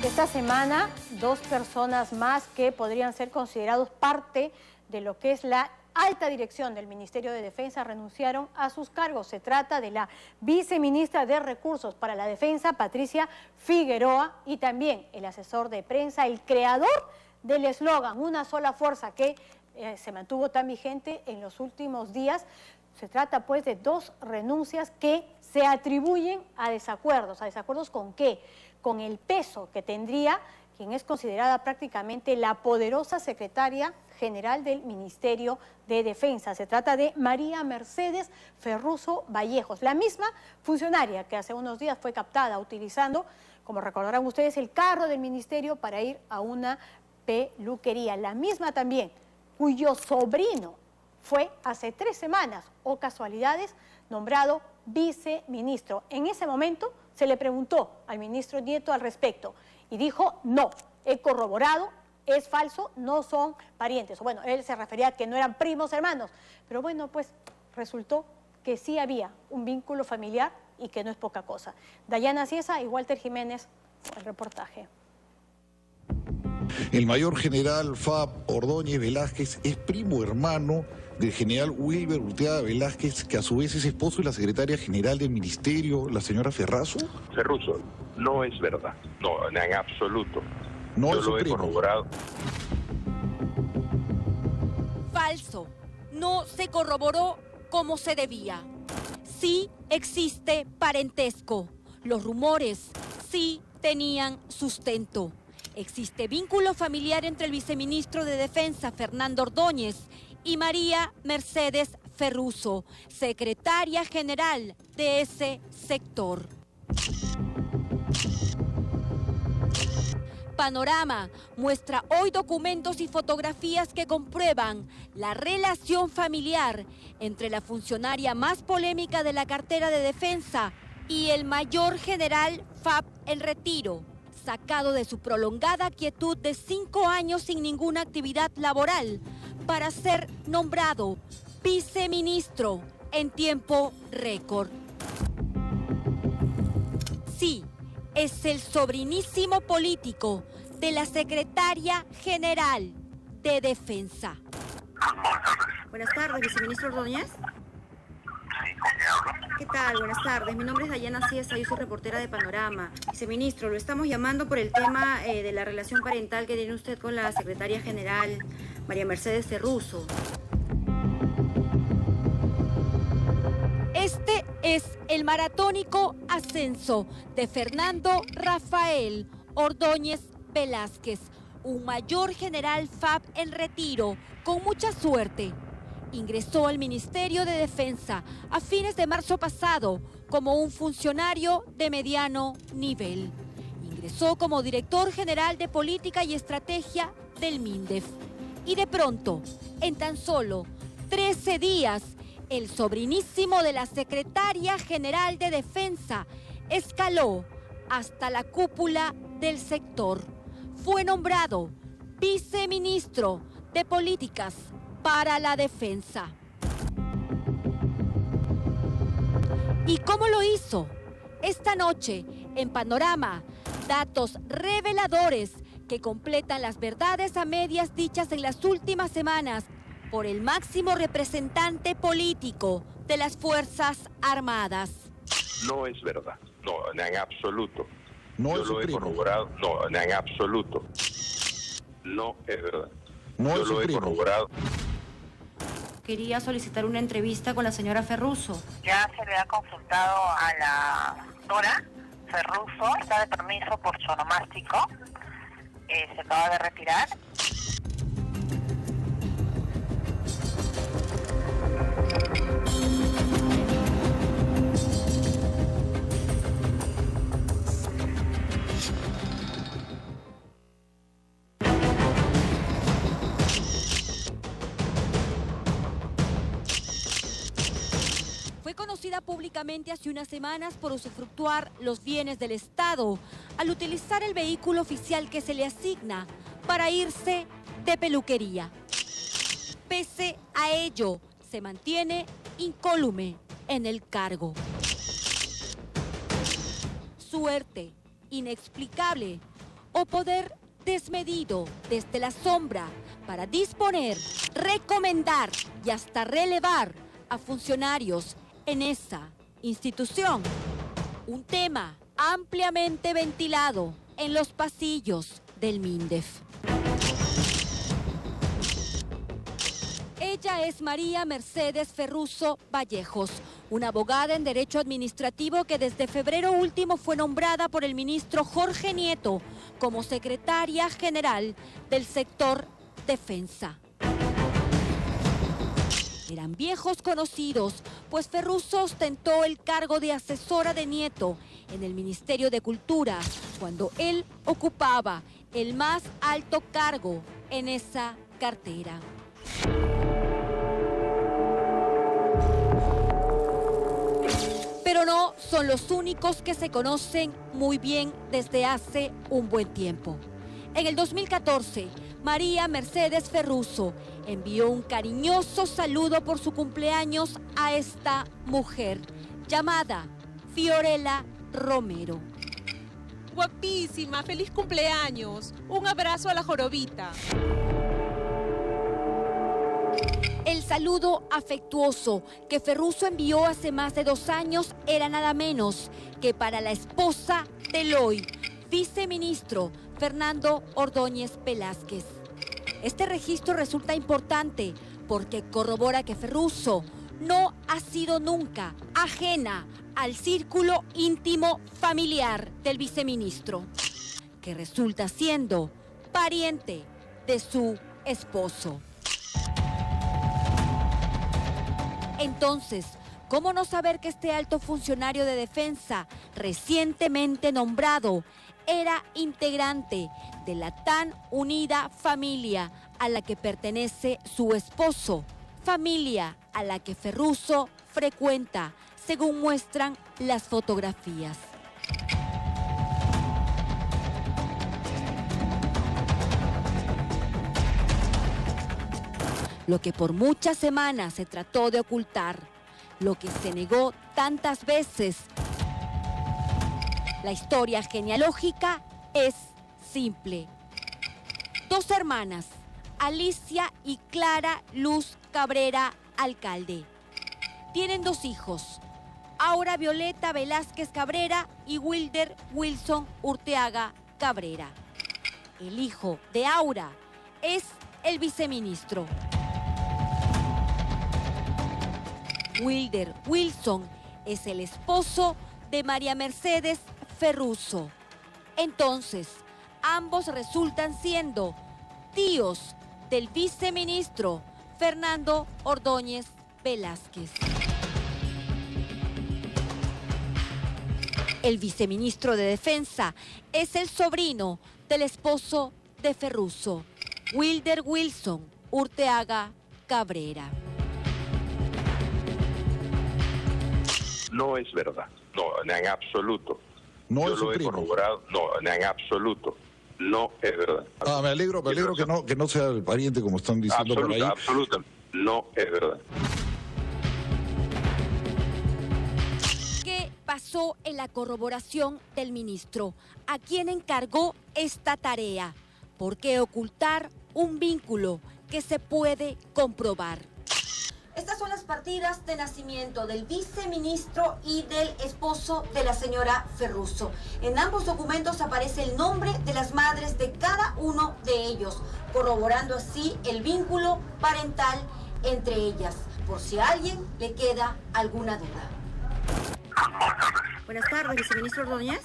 Esta semana, 2 personas más que podrían ser considerados parte de lo que es la alta dirección del Ministerio de Defensa renunciaron a sus cargos. Se trata de la viceministra de Recursos para la Defensa, Patricia Figueroa, y también el asesor de prensa, el creador del eslogan "Una sola fuerza", que se mantuvo tan vigente en los últimos días. Se trata pues de 2 renuncias que se atribuyen a desacuerdos. ¿A desacuerdos con qué? Con el peso que tendría quien es considerada prácticamente la poderosa secretaria general del Ministerio de Defensa. Se trata de María Mercedes Ferruso Vallejos, la misma funcionaria que hace unos días fue captada utilizando, como recordarán ustedes, el carro del ministerio para ir a una peluquería. La misma también cuyo sobrino fue hace 3 semanas, o casualidades, nombrado viceministro. En ese momento se le preguntó al ministro Nieto al respecto y dijo: no, he corroborado, es falso, no son parientes. Bueno, él se refería a que no eran primos hermanos, pero bueno, pues resultó que sí había un vínculo familiar y que no es poca cosa. Dayana Ciesa y Walter Jiménez, el reportaje. El mayor general Fab Ordóñez Velázquez es primo hermano del general Wilber Urteaga Velázquez, que a su vez es esposo de la secretaria general del ministerio, la señora Ferruso. Ferruso, no es verdad, no, en absoluto. No, yo lo he corroborado. Falso, no se corroboró como se debía. Sí existe parentesco, los rumores sí tenían sustento. Existe vínculo familiar entre el viceministro de Defensa, Fernando Ordóñez, y María Mercedes Ferruso, secretaria general de ese sector. Panorama muestra hoy documentos y fotografías que comprueban la relación familiar entre la funcionaria más polémica de la cartera de Defensa y el mayor general Fab en retiro, sacado de su prolongada quietud de 5 años sin ninguna actividad laboral, para ser nombrado viceministro en tiempo récord. Sí, es el sobrinísimo político de la secretaria general de Defensa. Buenas tardes, viceministro Ordóñez. ¿Qué tal? Buenas tardes. Mi nombre es Dayana Ciesa, yo soy reportera de Panorama. Viceministro, lo estamos llamando por el tema de la relación parental que tiene usted con la secretaria general María Mercedes Ferruso. Este es el maratónico ascenso de Fernando Rafael Ordóñez Velázquez, un mayor general Fab en retiro con mucha suerte. Ingresó al Ministerio de Defensa a fines de marzo pasado como un funcionario de mediano nivel. Ingresó como director general de Política y Estrategia del MINDEF. Y de pronto, en tan solo 13 días, el sobrinísimo de la secretaria general de Defensa escaló hasta la cúpula del sector. Fue nombrado viceministro de Políticas para la Defensa. ¿Y cómo lo hizo? Esta noche, en Panorama, datos reveladores que completan las verdades a medias dichas en las últimas semanas por el máximo representante político de las Fuerzas Armadas. No es verdad, no, en absoluto. No, yo lo he corroborado, no, en absoluto. No es verdad. No, yo lo he corroborado. Quería solicitar una entrevista con la señora Ferruso. Ya se le ha consultado a la doctora Ferruso, está de permiso por su onomástico, se acaba de retirar. Fue conocida públicamente hace unas semanas por usufructuar los bienes del Estado al utilizar el vehículo oficial que se le asigna para irse de peluquería. Pese a ello, se mantiene incólume en el cargo. Suerte inexplicable o poder desmedido desde la sombra para disponer, recomendar y hasta relevar a funcionarios en esa institución. Un tema ampliamente ventilado en los pasillos del MINDEF. Ella es María Mercedes Ferruso Vallejos, una abogada en Derecho Administrativo que desde febrero último fue nombrada por el ministro Jorge Nieto como secretaria general del sector defensa. Eran viejos conocidos, pues Ferruso ostentó el cargo de asesora de Nieto en el Ministerio de Cultura, cuando él ocupaba el más alto cargo en esa cartera. Pero no son los únicos que se conocen muy bien desde hace un buen tiempo. En el 2014, María Mercedes Ferruso envió un cariñoso saludo por su cumpleaños a esta mujer llamada Fiorella Romero. Guapísima, feliz cumpleaños. Un abrazo a la jorobita. El saludo afectuoso que Ferruso envió hace más de 2 años era nada menos que para la esposa del hoy viceministro Fernando Ordóñez Velázquez. Este registro resulta importante porque corrobora que Ferruso no ha sido nunca ajena al círculo íntimo familiar del viceministro, que resulta siendo pariente de su esposo. Entonces, ¿cómo no saber que este alto funcionario de defensa, recientemente nombrado, era integrante de la tan unida familia a la que pertenece su esposo? Familia a la que Ferruso frecuenta, según muestran las fotografías. Lo que por muchas semanas se trató de ocultar, lo que se negó tantas veces. La historia genealógica es simple. 2 hermanas, Alicia y Clara Luz Cabrera Alcalde. Tienen 2 hijos, Aura Violeta Velázquez Cabrera y Wilder Wilson Urteaga Cabrera. El hijo de Aura es el viceministro. Wilder Wilson es el esposo de María Mercedes Ferruso. Entonces, ambos resultan siendo tíos del viceministro Fernando Ordóñez Velázquez. El viceministro de Defensa es el sobrino del esposo de Ferruso, Wilder Wilson Urteaga Cabrera. No es verdad, no, en absoluto. No Yo es su lo he primo. corroborado, no, en absoluto. No es verdad. Me alegro que no sea el pariente como están diciendo por ahí. Absoluta, no es verdad. ¿Qué pasó en la corroboración del ministro? ¿A quién encargó esta tarea? ¿Por qué ocultar un vínculo que se puede comprobar? Estas son las partidas de nacimiento del viceministro y del esposo de la señora Ferruso. En ambos documentos aparece el nombre de las madres de cada uno de ellos, corroborando así el vínculo parental entre ellas, por si a alguien le queda alguna duda. Buenas tardes, viceministro Ordóñez.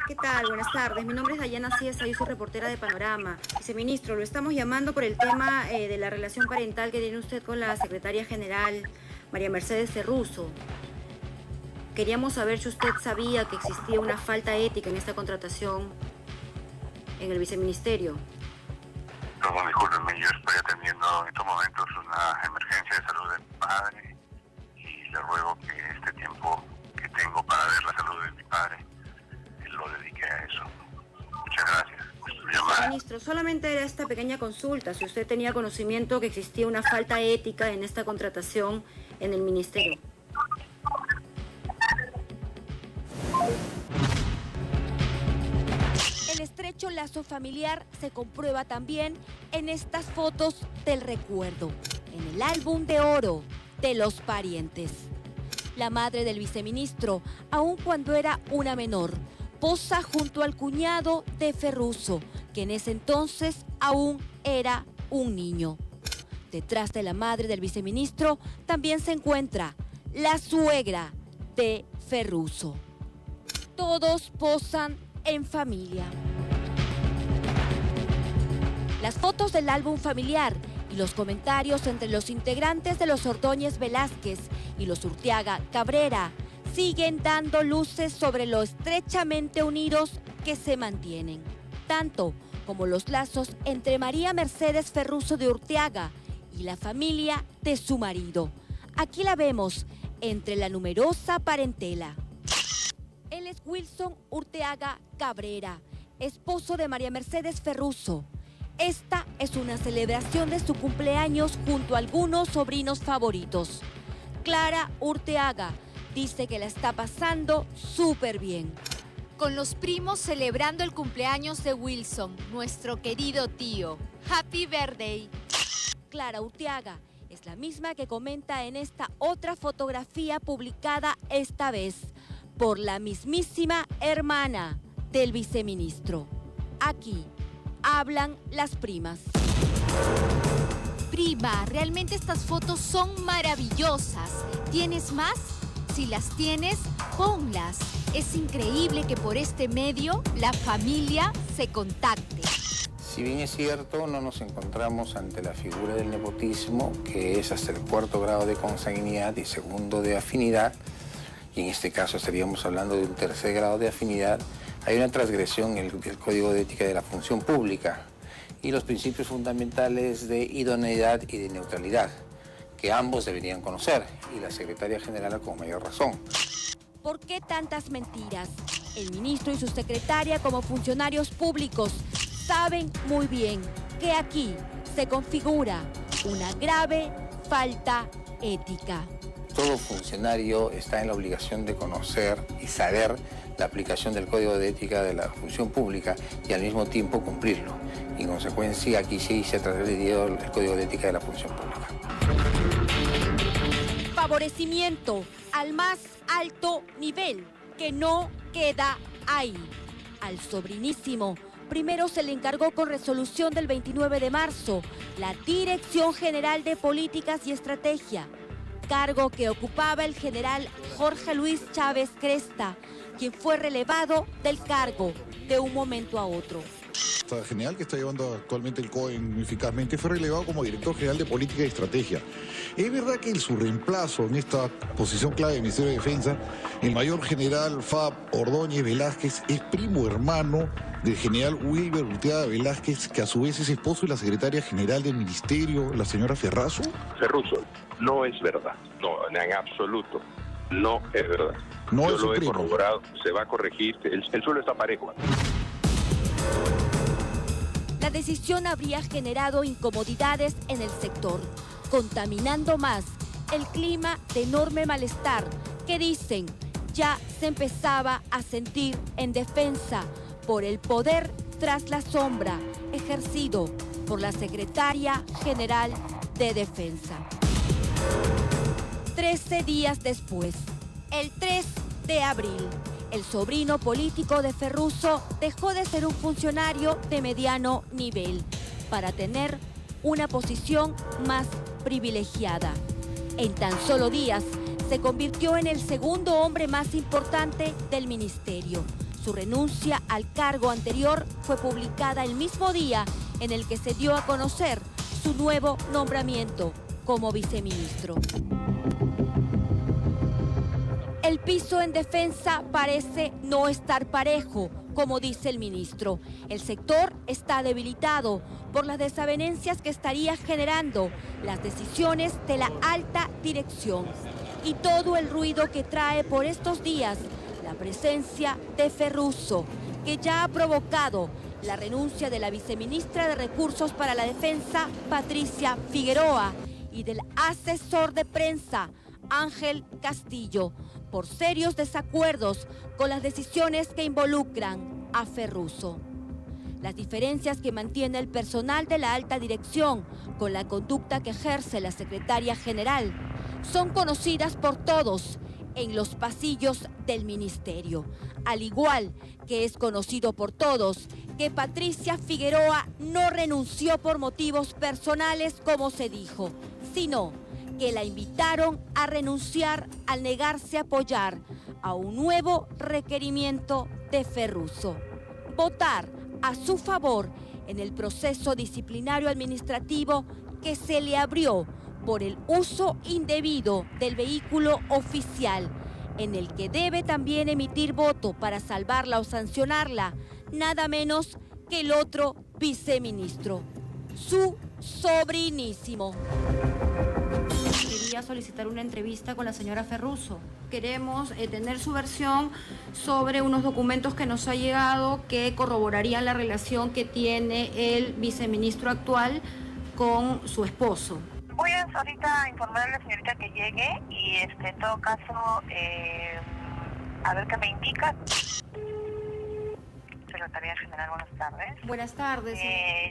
¿Qué tal? Buenas tardes. Mi nombre es Dayana Ciesa, yo soy reportera de Panorama. Viceministro, lo estamos llamando por el tema de la relación parental que tiene usted con la secretaria general, María Mercedes Ferruso. Queríamos saber si usted sabía que existía una falta ética en esta contratación en el viceministerio. No, discúlpeme, yo estoy atendiendo en estos momentos una emergencia de salud de mi padre y le ruego que este tiempo que tengo para ver la salud de mi padre lo dedique a eso. Muchas gracias por su llamada. Ministro, solamente era esta pequeña consulta, si usted tenía conocimiento que existía una falta ética en esta contratación en el ministerio. estrecho lazo familiar se comprueba también en estas fotos del recuerdo, en el álbum de oro de los parientes. La madre del viceministro, aun cuando era una menor, posa junto al cuñado de Ferruso, que en ese entonces aún era un niño. Detrás de la madre del viceministro también se encuentra la suegra de Ferruso. Todos posan en familia. Las fotos del álbum familiar y los comentarios entre los integrantes de los Ordóñez Velázquez y los Urteaga Cabrera siguen dando luces sobre lo estrechamente unidos que se mantienen, tanto como los lazos entre María Mercedes Ferruso de Urteaga y la familia de su marido. Aquí la vemos entre la numerosa parentela. Él es Wilson Urteaga Cabrera, esposo de María Mercedes Ferruso. Esta es una celebración de su cumpleaños junto a algunos sobrinos favoritos. Clara Urteaga dice que la está pasando súper bien. Con los primos celebrando el cumpleaños de Wilson, nuestro querido tío. ¡Happy birthday! Clara Urteaga es la misma que comenta en esta otra fotografía publicada esta vez por la mismísima hermana del viceministro. Aquí hablan las primas. Prima, realmente estas fotos son maravillosas. ¿Tienes más? Si las tienes, ponlas. Es increíble que por este medio la familia se contacte. Si bien es cierto, no nos encontramos ante la figura del nepotismo, que es hasta el 4º grado de consanguinidad y 2º de afinidad, y en este caso estaríamos hablando de un 3er grado de afinidad, hay una transgresión en el Código de Ética de la Función Pública y los principios fundamentales de idoneidad y de neutralidad, que ambos deberían conocer, y la secretaria general con mayor razón. ¿Por qué tantas mentiras? El ministro y su secretaria, como funcionarios públicos, saben muy bien que aquí se configura una grave falta ética. Todo funcionario está en la obligación de conocer y saber la aplicación del Código de Ética de la Función Pública y al mismo tiempo cumplirlo. En consecuencia, aquí sí se ha transgredido el Código de Ética de la Función Pública. Favorecimiento al más alto nivel, que no queda ahí. Al sobrinísimo, primero se le encargó con resolución del 29 de marzo la Dirección General de Políticas y Estrategia, cargo que ocupaba el general Jorge Luis Chávez Cresta, quien fue relevado del cargo de un momento a otro. El general que está llevando actualmente el COEN eficazmente fue relevado como director general de Política y Estrategia. Es verdad que su reemplazo en esta posición clave del Ministerio de Defensa, el mayor general Fab Ordóñez Velázquez, es primo hermano del general Wilber Urteaga Velázquez, que a su vez es esposo de la secretaria general del Ministerio, la señora Ferruso. Ferruso, no es verdad. No, en absoluto. No es verdad. No Yo es su lo he primo. corroborado, se va a corregir. El suelo está parejo. La decisión habría generado incomodidades en el sector, contaminando más el clima de enorme malestar que dicen ya se empezaba a sentir en defensa por el poder tras la sombra ejercido por la secretaria general de Defensa. 13 días después, el 3 de abril, el sobrino político de Ferruso dejó de ser un funcionario de mediano nivel para tener una posición más privilegiada. En tan solo días se convirtió en el segundo hombre más importante del ministerio. Su renuncia al cargo anterior fue publicada el mismo día en el que se dio a conocer su nuevo nombramiento como viceministro. El piso en defensa parece no estar parejo, como dice el ministro. El sector está debilitado por las desavenencias que estaría generando las decisiones de la alta dirección y todo el ruido que trae por estos días la presencia de Ferruso, que ya ha provocado la renuncia de la viceministra de Recursos para la Defensa, Patricia Figueroa, y del asesor de prensa, Ángel Castillo, por serios desacuerdos con las decisiones que involucran a Ferruso. Las diferencias que mantiene el personal de la alta dirección con la conducta que ejerce la secretaria general son conocidas por todos en los pasillos del ministerio, al igual que es conocido por todos que Patricia Figueroa no renunció por motivos personales como se dijo, sino que la invitaron a renunciar al negarse a apoyar a un nuevo requerimiento de Ferruso. Votar a su favor en el proceso disciplinario administrativo que se le abrió por el uso indebido del vehículo oficial, en el que debe también emitir voto para salvarla o sancionarla, nada menos que el otro viceministro, su sobrinísimo. Quería solicitar una entrevista con la señora Ferruso. Queremos tener su versión sobre unos documentos que nos ha llegado que corroborarían la relación que tiene el viceministro actual con su esposo. Voy a ahorita informar a la señorita que llegue y en todo caso a ver qué me indica. Secretaría General, buenas tardes. Buenas tardes.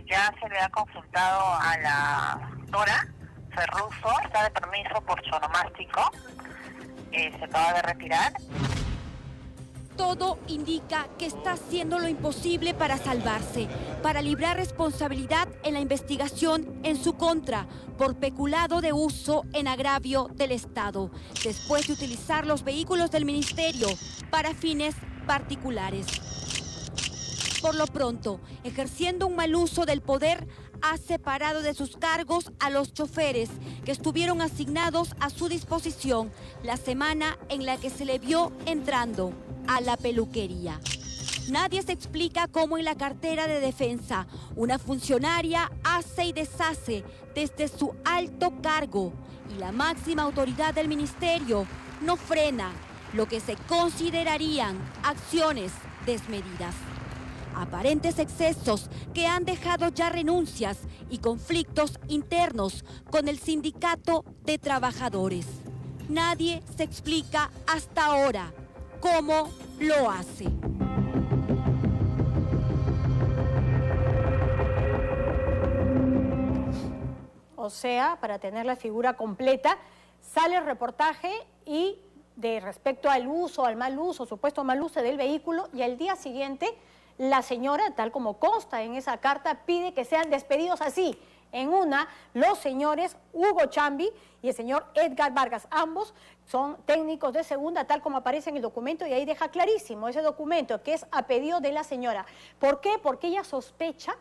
Ya se le ha consultado a la doctora Ferruso, está de permiso por su onomástico, se acaba de retirar. Todo indica que está haciendo lo imposible para salvarse, para librar responsabilidad en la investigación en su contra por peculado de uso en agravio del Estado, después de utilizar los vehículos del ministerio para fines particulares. Por lo pronto, ejerciendo un mal uso del poder, ha separado de sus cargos a los choferes que estuvieron asignados a su disposición la semana en la que se le vio entrando a la peluquería. Nadie se explica cómo en la cartera de defensa una funcionaria hace y deshace desde su alto cargo y la máxima autoridad del ministerio no frena lo que se considerarían acciones desmedidas. Aparentes excesos que han dejado ya renuncias y conflictos internos con el sindicato de trabajadores. Nadie se explica hasta ahora cómo lo hace. O sea, para tener la figura completa, sale el reportaje y de respecto al uso, al mal uso, supuesto mal uso del vehículo, y al día siguiente la señora, tal como consta en esa carta, pide que sean despedidos así. En una, los señores Hugo Chambi y el señor Edgar Vargas, ambos son técnicos de segunda, tal como aparece en el documento, y ahí deja clarísimo ese documento, que es a pedido de la señora. ¿Por qué? Porque ella sospecha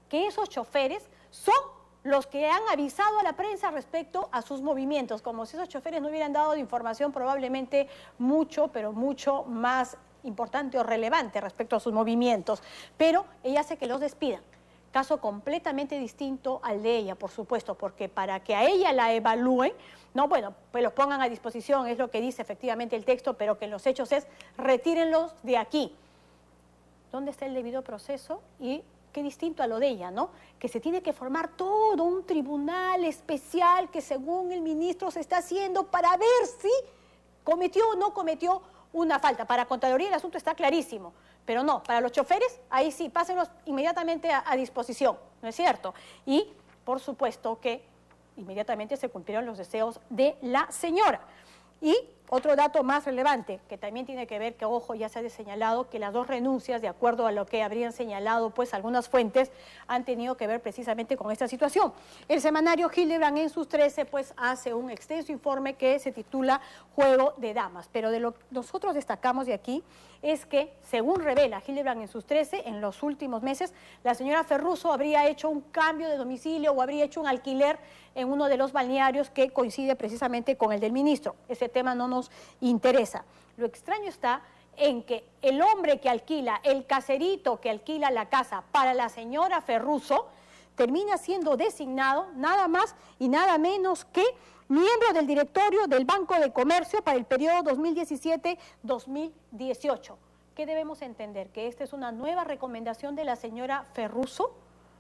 que esos choferes son los que han avisado a la prensa respecto a sus movimientos, como si esos choferes no hubieran dado de información probablemente mucho, pero mucho más importante o relevante respecto a sus movimientos, pero ella hace que los despidan. Caso completamente distinto al de ella, por supuesto, porque para que a ella la evalúen, no, bueno, pues los pongan a disposición, es lo que dice efectivamente el texto, pero que en los hechos es retírenlos de aquí. ¿Dónde está el debido proceso? Y qué distinto a lo de ella, ¿no? Que se tiene que formar todo un tribunal especial que según el ministro se está haciendo para ver si cometió o no cometió una falta. Para Contraloría el asunto está clarísimo, pero no, para los choferes, ahí sí, pásenlos inmediatamente a disposición, ¿no es cierto? Y, por supuesto, que inmediatamente se cumplieron los deseos de la señora. Y otro dato más relevante, que también tiene que ver, que ojo, ya se ha señalado que las dos renuncias, de acuerdo a lo que habrían señalado pues algunas fuentes, han tenido que ver precisamente con esta situación. El semanario Hildebrand en sus 13 pues hace un extenso informe que se titula Juego de Damas, pero de lo que nosotros destacamos de aquí es que, según revela Hildebrand en sus 13, en los últimos meses, la señora Ferruso habría hecho un cambio de domicilio o habría hecho un alquiler en uno de los balnearios que coincide precisamente con el del ministro. Ese tema no nos interesa. Lo extraño está en que el hombre que alquila, el caserito que alquila la casa para la señora Ferruso, termina siendo designado nada más y nada menos que miembro del directorio del Banco de Comercio para el periodo 2017-2018. ¿Qué debemos entender? Que esta es una nueva recomendación de la señora Ferruso,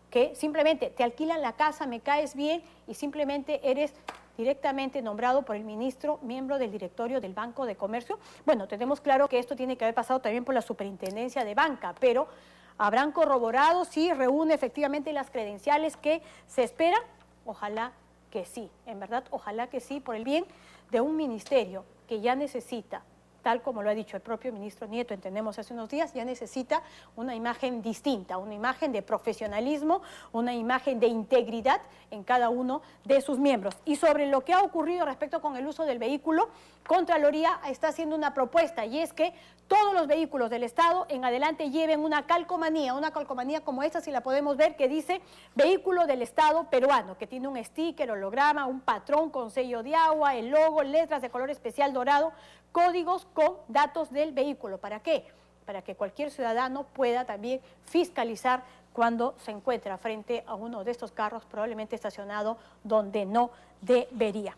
que simplemente te alquilan la casa, me caes bien y simplemente eres directamente nombrado por el ministro, miembro del directorio del Banco de Comercio. Bueno, tenemos claro que esto tiene que haber pasado también por la Superintendencia de Banca, pero ¿Habrán corroborado si reúne efectivamente las credenciales que se esperan? Ojalá que sí, en verdad, ojalá que sí, por el bien de un ministerio que ya necesita, tal como lo ha dicho el propio ministro Nieto, entendemos hace unos días, ya necesita una imagen distinta, una imagen de profesionalismo, una imagen de integridad en cada uno de sus miembros. Y sobre lo que ha ocurrido respecto con el uso del vehículo, Contraloría está haciendo una propuesta, y es que todos los vehículos del Estado en adelante lleven una calcomanía como esta, si la podemos ver, que dice vehículo del Estado peruano, que tiene un sticker, holograma, un patrón con sello de agua, el logo, letras de color especial dorado, códigos con datos del vehículo. ¿Para qué? Para que cualquier ciudadano pueda también fiscalizar cuando se encuentra frente a uno de estos carros probablemente estacionado donde no debería.